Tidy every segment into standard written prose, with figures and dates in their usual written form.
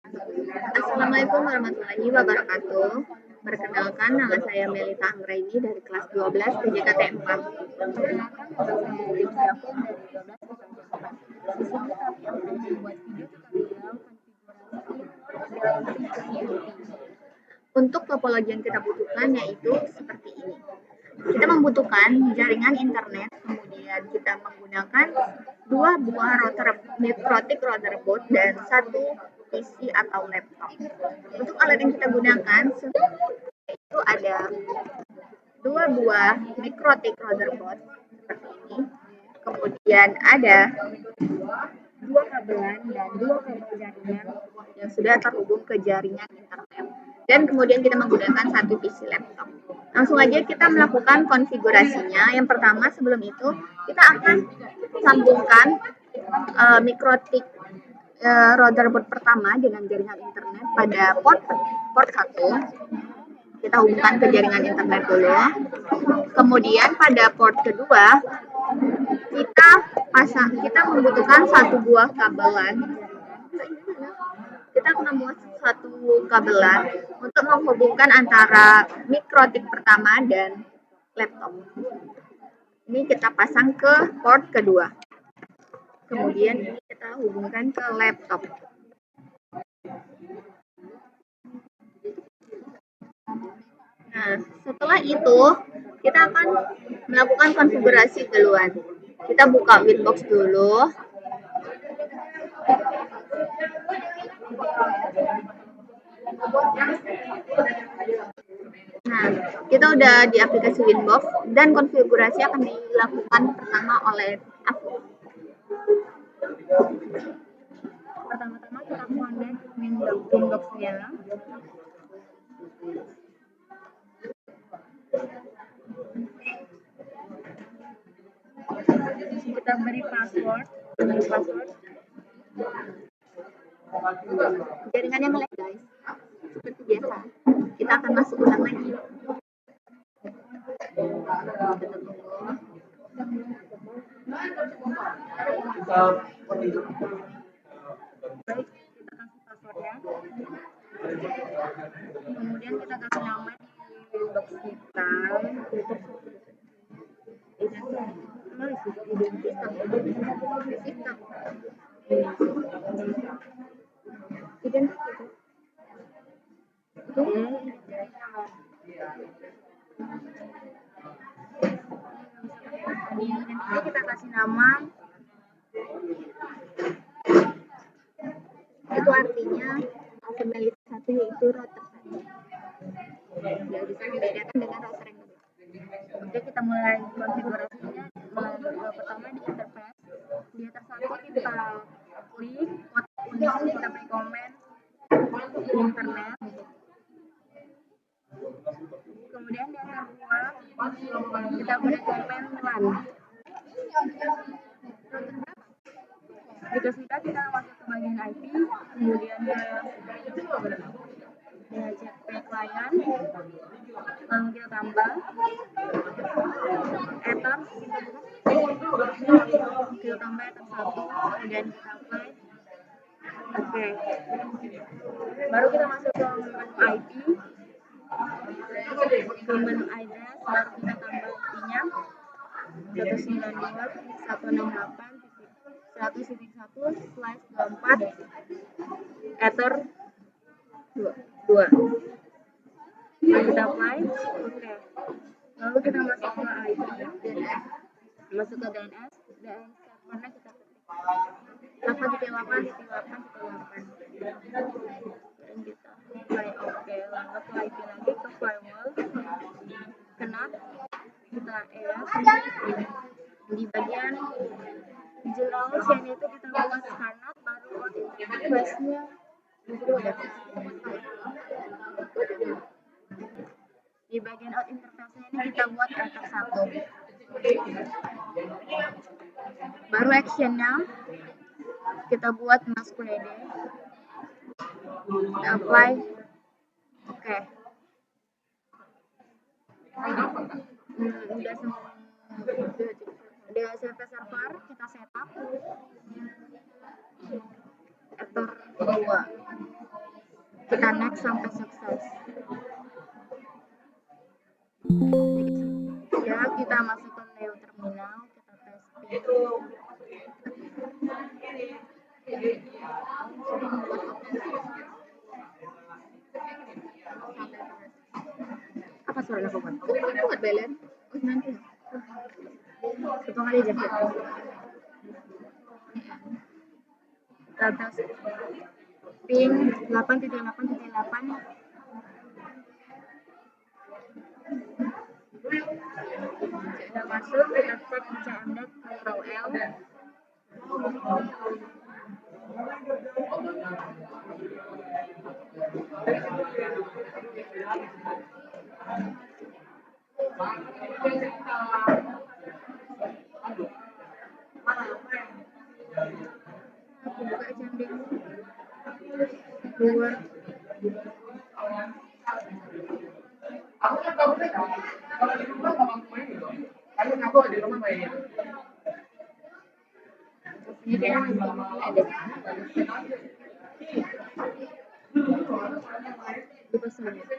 Assalamualaikum warahmatullahi wabarakatuh. Perkenalkan, nama saya Melita Anggraini dari kelas 12 PJKT 4. Perkenalkan, nama saya Rifki Afin dari 12 PKJ 4. Di sini kami akan membuat video tutorial konfigurasi dalam PGP. Untuk topologi yang kita butuhkan yaitu seperti ini. Kita membutuhkan jaringan internet, kemudian kita menggunakan dua buah router mikrotik motherboard dan satu PC atau laptop. Untuk alat yang kita gunakan itu ada dua buah mikrotik motherboard seperti ini, kemudian ada dua kabelan dan dua kabel jaringan yang sudah terhubung ke jaringan internet, dan kemudian kita menggunakan satu PC laptop. Langsung aja kita melakukan konfigurasinya. Yang pertama, sebelum itu kita akan sambungkan mikrotik motherboard pertama dengan jaringan internet pada port 1. Kita hubungkan ke jaringan internet dulu. Kemudian pada port kedua kita membutuhkan satu buah kabelan. Kita akan membuat satu kabelan untuk menghubungkan antara mikrotik pertama dan laptop. Ini kita pasang ke port kedua. Kemudian ini kita hubungkan ke laptop. Nah, setelah itu kita akan melakukan konfigurasi duluan. Kita buka Winbox dulu. Nah, kita udah di aplikasi Winbox dan konfigurasi akan dilakukan pertama oleh aku. Pertama-tama kita connect Winbox-nya. Kita beri password. Jaringannya nge-lag, guys. Seperti biasa. Kita akan masuk ulang lagi. Baik, kita kasih passwordnya. Kemudian kita kasih nama di Winbox kita. Ini kita kasih nama. Itu artinya family satu yaitu router 1. Ya, bisa dibedakan dengan router yang kedua. Oke, kita mulai konfigurasinya. Pertama di interface, di atas satu kita klik kotak kuning, kita beri komen internet. Kemudian di atas dua kita beri komen LAN. Jika sudah, kita masuk ke bagian IP, kemudian DHCP client, lalu kita tambah ether, kita tambah ether 1, kemudian kita apply. Oke. Baru kita masuk ke menu IP, ke menu address, baru kita tambah IP-nya 192.168.100.1/24 ether 2. Lalu kita apply. Oke. Lalu kita masuk ke IP, masuk ke DNS servernya kita ketik 8.8.8.8 dan kita apply. Oke, lalu ke IP lagi ke firewall, kenap, kita di bagian generation itu kita buat scarnat, baru out interface-nya di bagian out interface-nya ini kita buat ether 1. Baru action-nya kita buat masquerade, kita apply. Oke. Udah semua DHCP server kita setup ether 2. Kita next sampai sukses. Ya, kita masukkan Neo Terminal, kita testing. Apa suara aku buat? Aku buat belen. Oh, nanti. Satu kali aja. Data ping 8.8.8. Sudah masuk, kita cek CMD Control L. Aku buka CMD luar.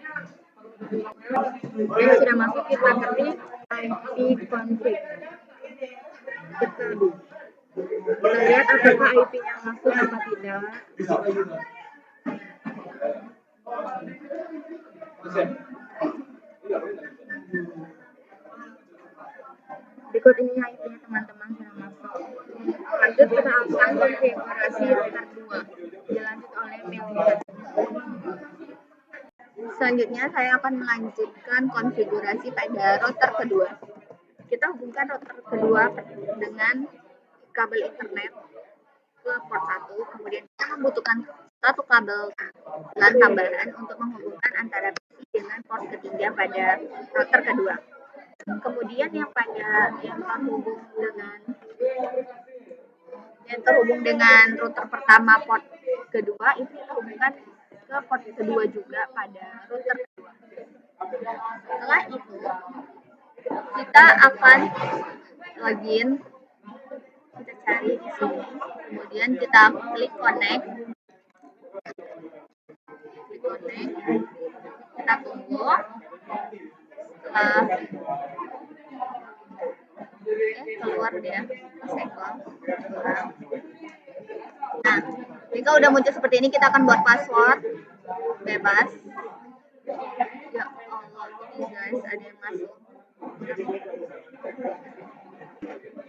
Ini kayaknya sudah masuk, kita ketik IP config. Kita lihat apakah IP-nya masuk apa tidak. Berikut ini IP-nya teman-teman sudah masuk. Lanjut kita akan konfigurasi router 2. Dilanjut oleh Melita. Selanjutnya saya akan melanjutkan konfigurasi pada router kedua. Kita hubungkan router kedua dengan kabel internet ke port 1, kemudian kita membutuhkan satu kabel LAN tambahan untuk menghubungkan antara PC dengan port ketiga pada router kedua. Kemudian yang terhubung dengan router pertama port kedua itu kita hubungkan ke port kedua juga pada router kedua. Setelah itu kita akan login, kita cari di sini, kemudian kita klik connect, kita tunggu. Setelah keluar dia senggol. Nah, jika udah muncul seperti ini, kita akan buat password bebas. Ya Allah, ini guys ada yang masuk.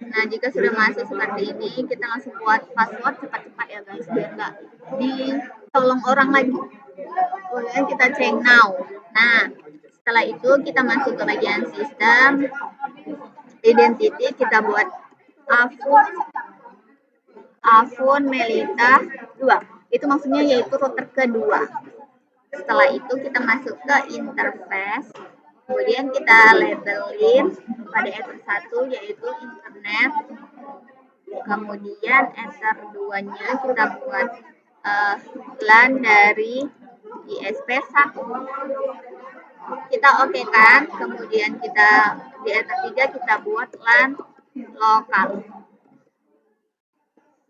Nah, jika sudah masuk seperti ini, kita langsung buat password cepat-cepat ya guys, biar nggak ditolong orang lagi. Kemudian kita cek now. Nah, setelah itu kita masuk ke bagian sistem identity, kita buat Avon Melita 2. Itu maksudnya yaitu router kedua. Setelah itu kita masuk ke interface, kemudian kita labelin pada ether 1 yaitu internet, kemudian ether 2 nya kita buat LAN dari ISP1. Kita oke kan, kemudian kita di ether 3 kita buat LAN lokal.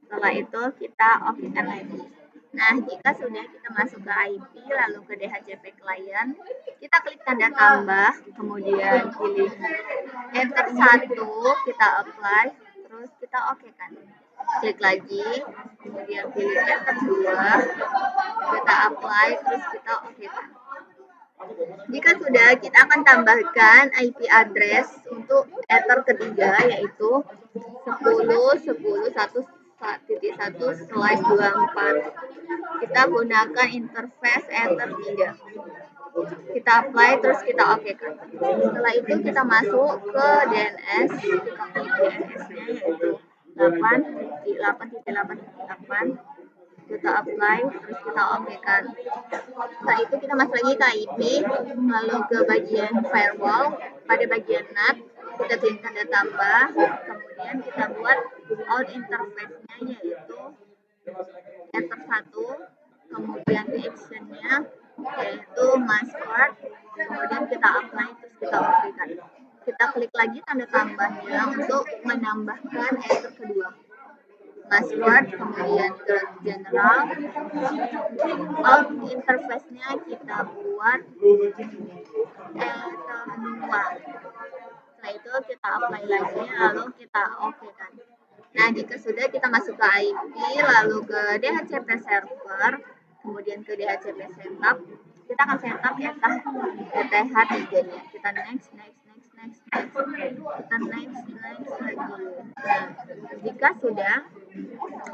Setelah itu kita oke kan lagi. Nah, jika sudah kita masuk ke IP lalu ke DHCP client, kita klik tanda tambah, kemudian pilih enter 1, kita apply, terus kita oke kan. Klik lagi, kemudian pilih enter 2, kita apply, terus kita oke kan. Jika sudah, kita akan tambahkan IP address untuk ether ketiga yaitu 10.10.1.1/24. Kita gunakan interface ether 3. Kita apply, terus kita oke kan. Setelah itu kita masuk ke DNS, kita klik DNS-nya yaitu 8.8.8. Kita apply, terus kita oke kan. Setelah itu kita masuk lagi ke IP, lalu ke bagian firewall, pada bagian NAT kita klik tanda tambah, kemudian kita buat out interface-nya yaitu ether 1, kemudian action-nya yaitu password, kemudian kita apply, terus kita oke kan. Kita klik lagi tanda tambahnya untuk menambahkan ether kedua. password, kemudian ke general. Out interface-nya kita buat Ether 2. Setelah itu kita apply lagi, lalu kita oke kan. Nah, jika sudah, kita masuk ke IP, lalu ke DHCP server, kemudian ke DHCP setup. Kita akan setup ETH3-nya. Kita next. Kita next lagi. Nah, jika sudah,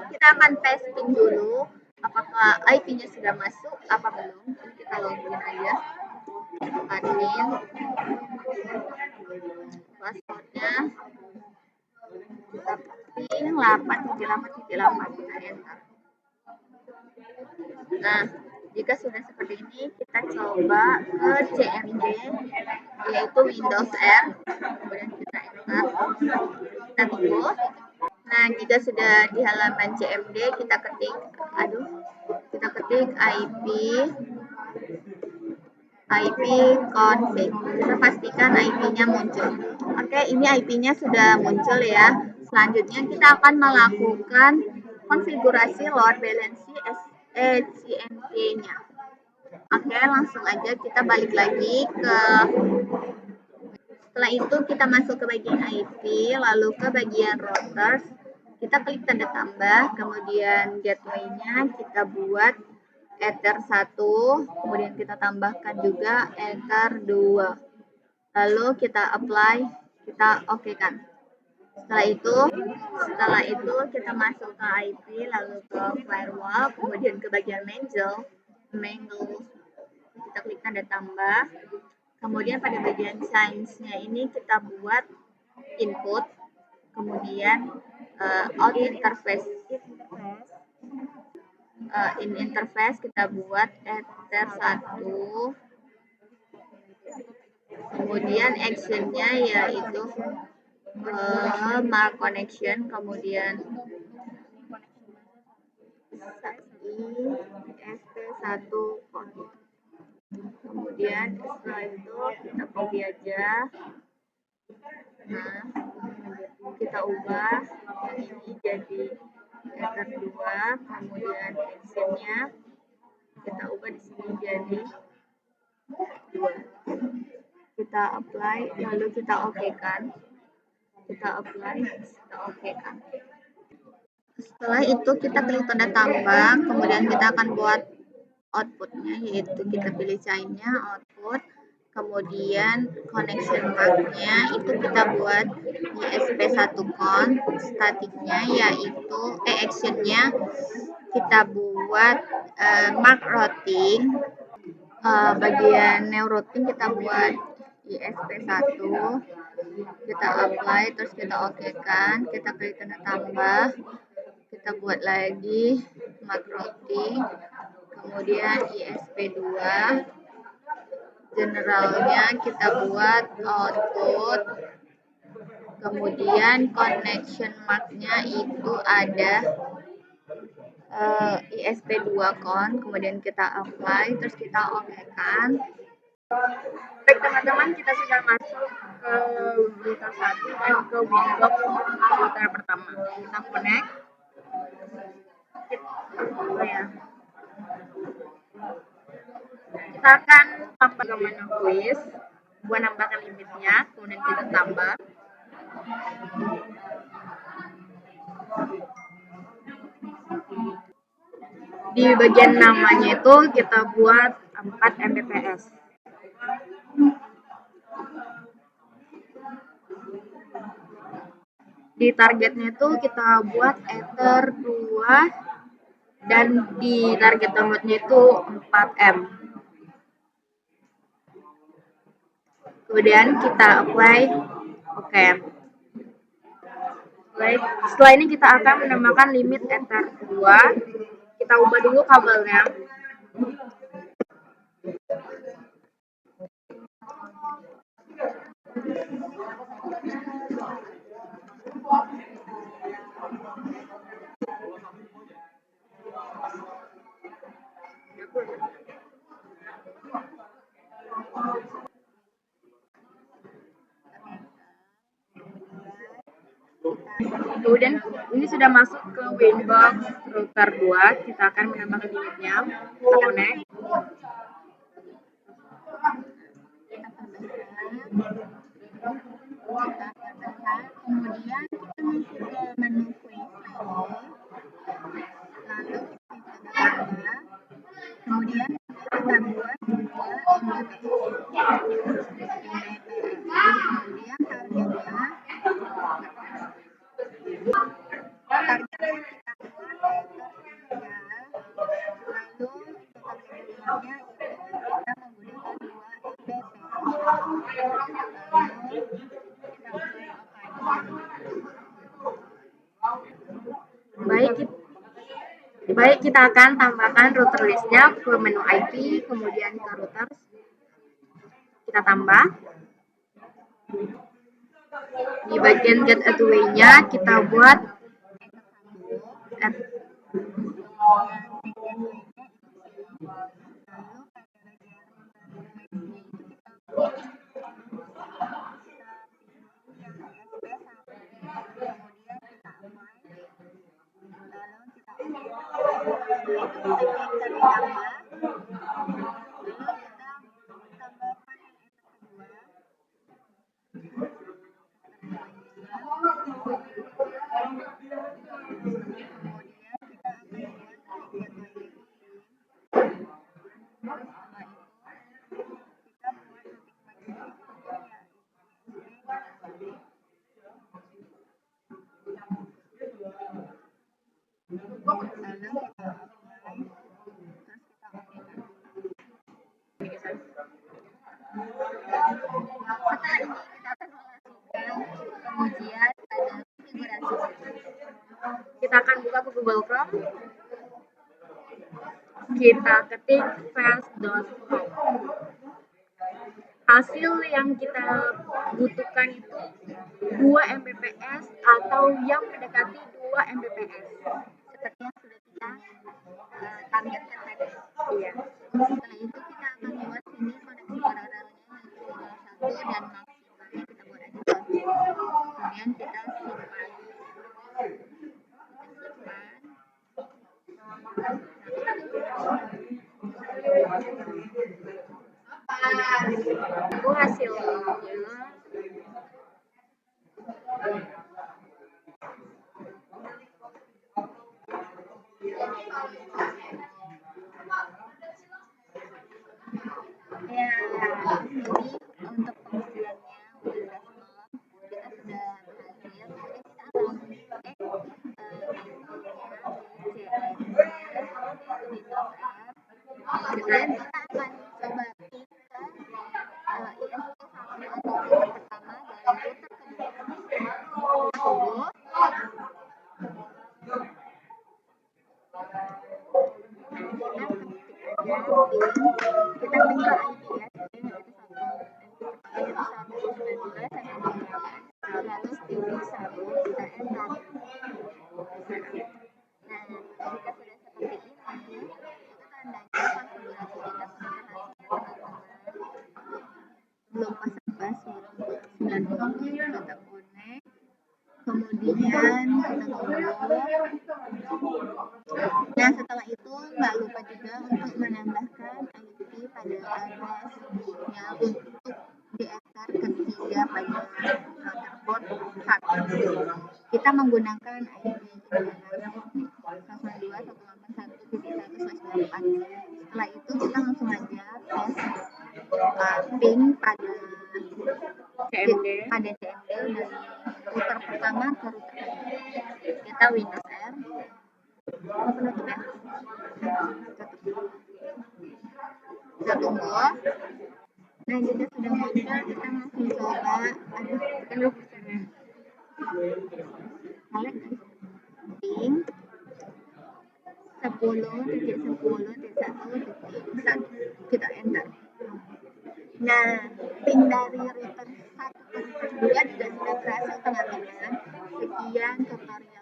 kita akan testing dulu apakah IP-nya sudah masuk apa belum. Jadi kita login aja. Admin. Passwordnya kita pilih 87878, kita enter. Nah, jika sudah seperti ini, kita coba ke CMD, yaitu Windows R, kemudian kita enter, kita tunggu. Nah, jika sudah di halaman CMD, kita ketik IP config. Kita pastikan IP-nya muncul. Oke, ini IP-nya sudah muncul ya. Selanjutnya kita akan melakukan konfigurasi load balancer CMD-nya. Oke, langsung aja kita balik lagi ke. Setelah itu kita masuk ke bagian IP, lalu ke bagian routers. Kita klik tanda tambah, kemudian gateway-nya kita buat Ether 1, kemudian kita tambahkan juga Ether 2. Lalu kita apply, kita oke kan. Setelah itu kita masuk ke IP, lalu ke firewall, kemudian ke bagian mangle, kita klik tanda tambah. Kemudian pada bagian science-nya ini kita buat input, kemudian out interface. In interface kita buat Ether 1, kemudian actionnya yaitu mark connection, kemudian ISP1 connect. Kemudian setelah itu kita copy aja. Nah, kita ubah ini jadi Ether 2, kemudian actionnya kita ubah di sini jadi 2. Kita apply, lalu kita oke kan. Setelah itu kita klik tanda tambah, kemudian kita akan buat outputnya, yaitu kita pilih chainnya output, kemudian connection mark-nya itu kita buat ISP1con, statiknya yaitu actionnya kita buat mark routing, bagian new routing kita buat ISP1, kita apply, terus kita oke kan, kita klik tanda tambah, kita buat lagi mark routing, kemudian ISP2, generalnya kita buat output, kemudian connection mark-nya itu ada ISP2con, kemudian kita apply, terus kita oke kan. Baik teman-teman, kita sudah masuk ke router 1 dan ke Windows router pertama. Kita connect. Kita akan tambah ke menu quiz buat nambahkan limitnya, kemudian kita tambah. Di bagian namanya itu kita buat 4 Mbps. Di targetnya itu kita buat Ether 2 dan di target downloadnya itu 4M. Kemudian kita apply oke. Baik, setelah ini kita akan menambahkan limit Ether 2. Kita ubah dulu kabelnya. Kemudian ini sudah masuk ke Winbox router 2, kita akan menambahkan unitnya. Kita connect. Kemudian kita masuk ke menu quiz lagi, lalu kita tambah, kemudian kita buat juga kemudian targetnya kita buat letter 3, lalu untuk targetnya itu kita menggunakan 2 MBP, lalu kita apply. Baik, kita akan tambahkan router listnya ke menu IP, kemudian ke routers. Kita tambah. Di bagian gateway-nya kita buat kita akan buka ke Google Chrome. Kita ketik fast.com. Hasil yang kita butuhkan itu 2 Mbps atau yang mendekati 2 Mbps. Seperti yang sudah kita targetkan tadi. Iya. Setelah itu kita akan buat sini koneksi paralelnya yaitu 1 dan maksimalnya kita buat aja 1. Kemudian kita simpan. Itu hasilnya. Ya, ini untuk pengisiannya udah semua kita sudah berhasil. Kemudian kita akan kemudian kita akan coba klik ke ISP1 atau router pertama dan router kedua. Kita klik ke IP ya, yaitu 192.168.100.1 kita enter. Nah, jika sudah seperti ini, itu tandanya konfigurasi kita sudah berhasil, teman-teman. Belum pasang password 90, kita connect, kemudian kita tunggu. Nah, setelah itu nggak lupa juga untuk menambahkan IP pada address-nya untuk DFR ketiga pada router port 1. Kita menggunakan IP ini 192.168.1/8. Setelah itu kita langsung aja tes ping pada CMD dari router pertama ke router kedua. Kita Windows R. Penutup ya. Kita tunggu. Nah, jika sudah muncul, kita langsung coba. Tekan dulu kursornya. Balik ping 10.10.1.1. Kita enter. Nah, ping dari router 1 ke router 2 juga sudah berhasil, teman-teman. Sekian tutorial